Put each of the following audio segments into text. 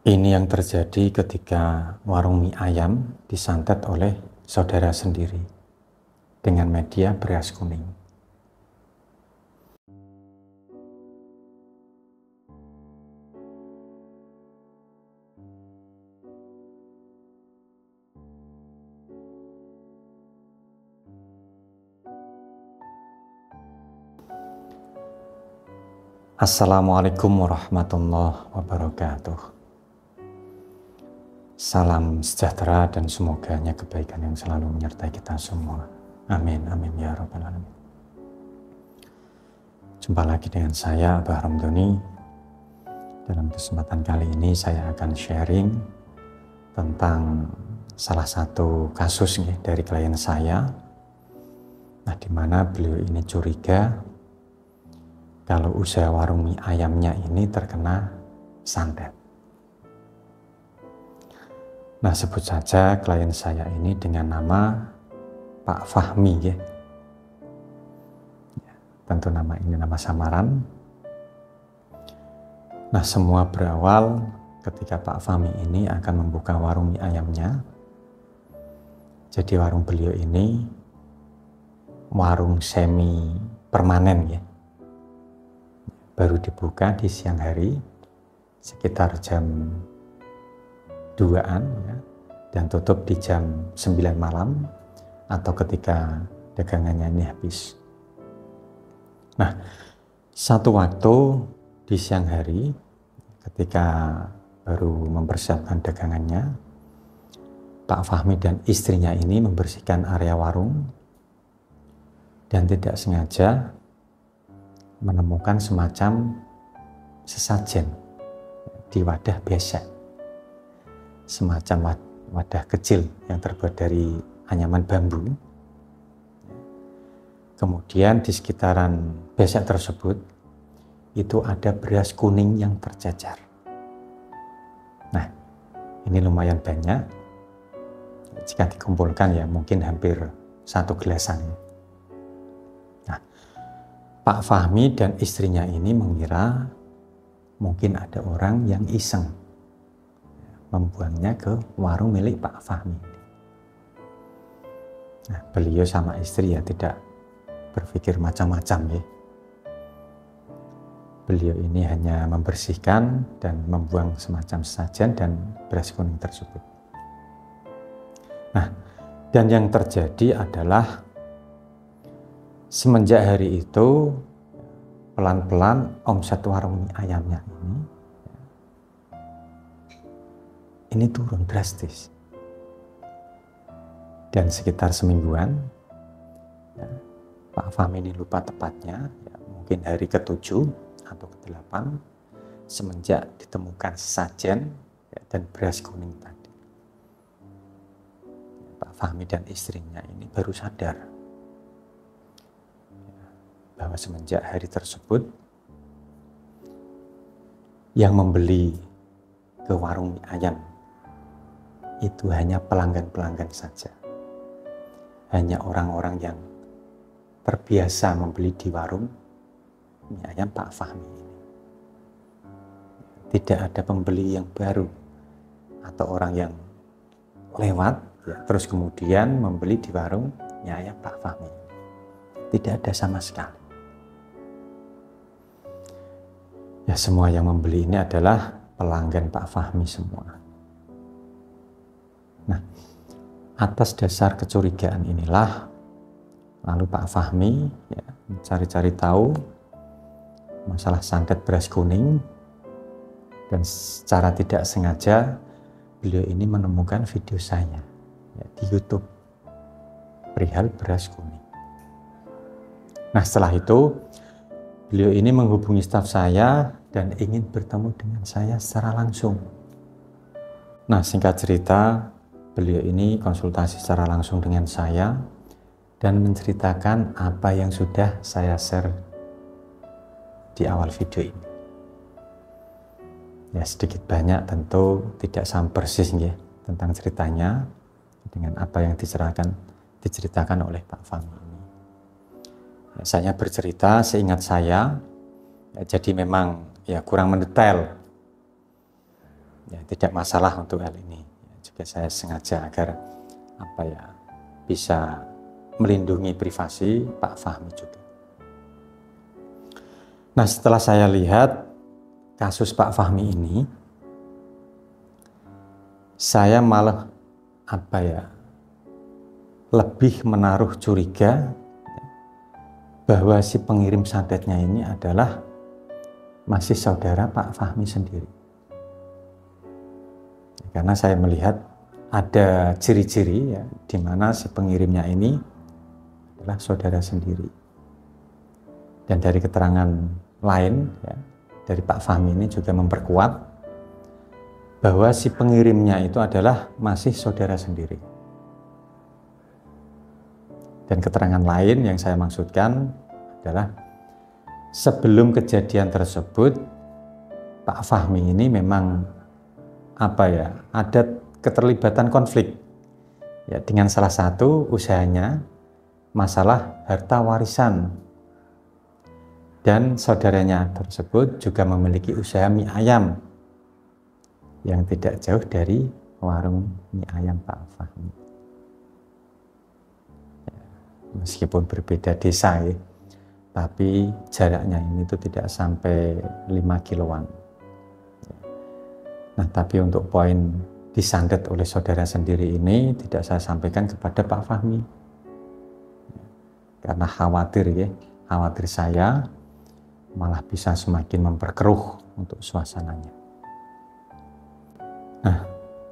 Ini yang terjadi ketika warung mie ayam disantet oleh saudara sendiri dengan media beras kuning. Assalamualaikum warahmatullahi wabarakatuh. Salam sejahtera dan semoganya kebaikan yang selalu menyertai kita semua. Amin, amin ya rabbal alamin. Jumpa lagi dengan saya, Abah Ramdhani. Dalam kesempatan kali ini saya akan sharing tentang salah satu kasus dari klien saya. Nah, di mana beliau ini curiga kalau usaha warung mie ayamnya ini terkena santet. Nah, sebut saja klien saya ini dengan nama Pak Fahmi ya. Tentu nama ini nama samaran. Nah, semua berawal ketika Pak Fahmi ini akan membuka warung mie ayamnya. Jadi warung beliau ini warung semi permanen ya. Baru dibuka di siang hari sekitar jam 2-an ya, dan tutup di jam 9 malam atau ketika dagangannya ini habis. Nah, satu waktu di siang hari ketika baru mempersiapkan dagangannya, Pak Fahmi dan istrinya ini membersihkan area warung dan tidak sengaja menemukan semacam sesajen di wadah besek, semacam wadah kecil yang terbuat dari anyaman bambu. Kemudian di sekitaran besek tersebut itu ada beras kuning yang tercecer. Nah, ini lumayan banyak. Jika dikumpulkan ya mungkin hampir 1 gelasan. Pak Fahmi dan istrinya ini mengira mungkin ada orang yang iseng membuangnya ke warung milik Pak Fahmi. Nah, beliau sama istri ya tidak berpikir macam-macam ya. Beliau ini hanya membersihkan dan membuang semacam sesajen dan beras kuning tersebut. Nah, dan yang terjadi adalah semenjak hari itu pelan-pelan omset warung mie ayamnya ini turun drastis. Dan sekitar semingguan ya, Pak Fahmi ini lupa tepatnya ya, mungkin hari ke-7 atau ke-8 semenjak ditemukan sesajen ya, dan beras kuning tadi. Pak Fahmi dan istrinya ini baru sadar bahwa semenjak hari tersebut yang membeli ke warung mie ayam itu hanya pelanggan-pelanggan saja, hanya orang-orang yang terbiasa membeli di warung mie ayam Pak Fahmi ini. Tidak ada pembeli yang baru atau orang yang lewat ya, terus kemudian membeli di warung mie ayam Pak Fahmi. Tidak ada sama sekali. Ya, semua yang membeli ini adalah pelanggan Pak Fahmi semua. Nah, atas dasar kecurigaan inilah, lalu Pak Fahmi ya, mencari-cari tahu masalah santet beras kuning, dan secara tidak sengaja beliau ini menemukan video saya ya, di YouTube perihal beras kuning. Nah, setelah itu beliau ini menghubungi staf saya dan ingin bertemu dengan saya secara langsung. Nah, singkat cerita, beliau ini konsultasi secara langsung dengan saya dan menceritakan apa yang sudah saya share di awal video ini. Ya, sedikit banyak tentu tidak sama persis ya, tentang ceritanya dengan apa yang diceritakan oleh Pak Fahmi. Saya bercerita seingat saya, ya, jadi memang ya kurang mendetail. Ya, tidak masalah untuk hal ini. Ya, juga saya sengaja agar bisa melindungi privasi Pak Fahmi juga. Nah, setelah saya lihat kasus Pak Fahmi ini, saya malah lebih menaruh curiga bahwa si pengirim santetnya ini adalah masih saudara Pak Fahmi sendiri. Karena saya melihat ada ciri-ciri ya, di mana si pengirimnya ini adalah saudara sendiri. Dan dari keterangan lain ya, dari Pak Fahmi ini juga memperkuat bahwa si pengirimnya itu adalah masih saudara sendiri. Dan keterangan lain yang saya maksudkan adalah sebelum kejadian tersebut Pak Fahmi ini memang ada keterlibatan konflik ya dengan salah satu usahanya masalah harta warisan, dan saudaranya tersebut juga memiliki usaha mie ayam yang tidak jauh dari warung mie ayam Pak Fahmi. Meskipun berbeda desa ya, tapi jaraknya ini itu tidak sampai 5 kiloan. Nah, tapi untuk poin disandet oleh saudara sendiri ini tidak saya sampaikan kepada Pak Fahmi. Karena khawatir saya malah bisa semakin memperkeruh untuk suasananya. Nah,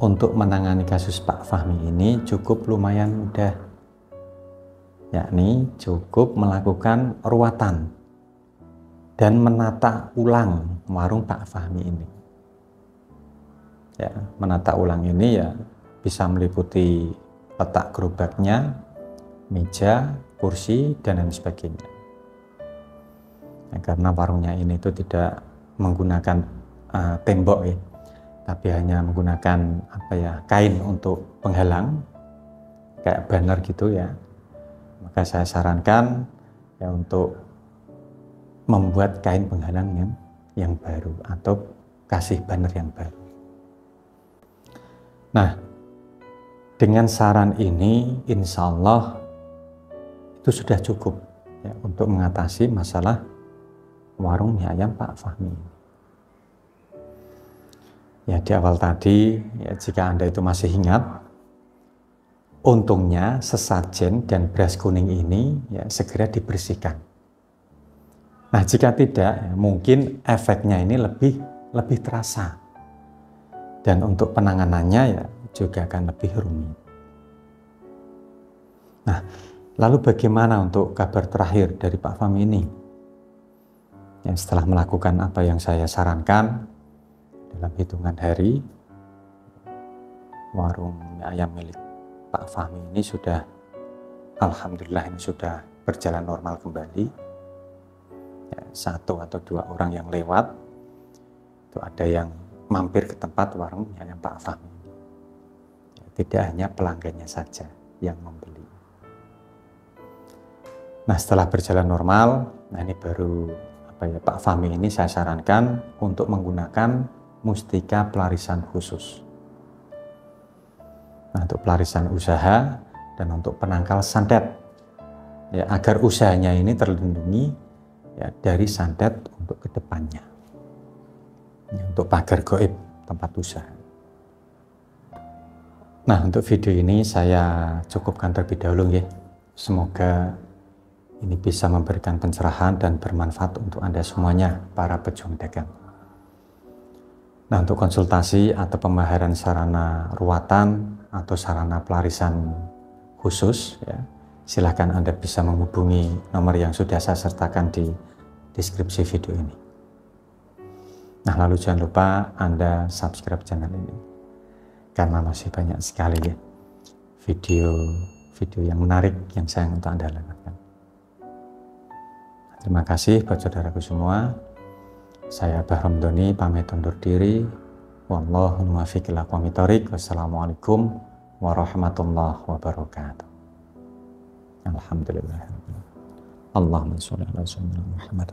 untuk menangani kasus Pak Fahmi ini cukup lumayan mudah. Yakni cukup melakukan ruatan dan menata ulang warung Pak Fahmi ini. Ya, menata ulang ini ya bisa meliputi letak gerobaknya, meja, kursi, dan lain sebagainya. Ya, karena warungnya ini itu tidak menggunakan tembok ya, tapi hanya menggunakan kain untuk penghalang, kayak banner gitu ya. Maka saya sarankan ya untuk membuat kain penghalang yang baru atau kasih banner yang baru. Nah, dengan saran ini insya Allah itu sudah cukup ya, untuk mengatasi masalah warung mie ayam Pak Fahmi. Ya, di awal tadi ya, jika Anda itu masih ingat, untungnya sesajen dan beras kuning ini ya segera dibersihkan. Nah, jika tidak, ya, mungkin efeknya ini lebih terasa. Dan untuk penanganannya ya juga akan lebih rumit. Nah, lalu bagaimana untuk kabar terakhir dari Pak Fahmi ini? Ya, setelah melakukan apa yang saya sarankan dalam hitungan hari, warung mie ayam milik Pak Fahmi ini sudah, alhamdulillah ini sudah berjalan normal kembali. Ya, 1 atau 2 orang yang lewat itu ada yang mampir ke tempat warung mie ayam Pak Fahmi. Ya, tidak hanya pelanggannya saja yang membeli. Nah, setelah berjalan normal, nah ini baru Pak Fahmi ini saya sarankan untuk menggunakan mustika pelarisan khusus. Nah, untuk pelarisan usaha dan untuk penangkal santet ya, agar usahanya ini terlindungi ya, dari santet untuk kedepannya ya, untuk pagar gaib tempat usaha. Nah, untuk video ini saya cukupkan terlebih dahulu ya. Semoga ini bisa memberikan pencerahan dan bermanfaat untuk Anda semuanya, para pejuang dagang. Nah, untuk konsultasi atau pemaharan sarana ruatan atau sarana pelarisan khusus, ya, silakan Anda bisa menghubungi nomor yang sudah saya sertakan di deskripsi video ini. Nah, lalu jangan lupa Anda subscribe channel ini, karena masih banyak sekali ya video yang menarik yang sayang untuk Anda lewatkan. Terima kasih buat saudaraku semua. Saya Abah Ramdhani pamit undur diri. Wallahu muwaffiq ila aqwamit thoriq. Wassalamualaikum warahmatullahi wabarakatuh. Alhamdulillah. Allahumma sholli ala sayyidina Muhammad.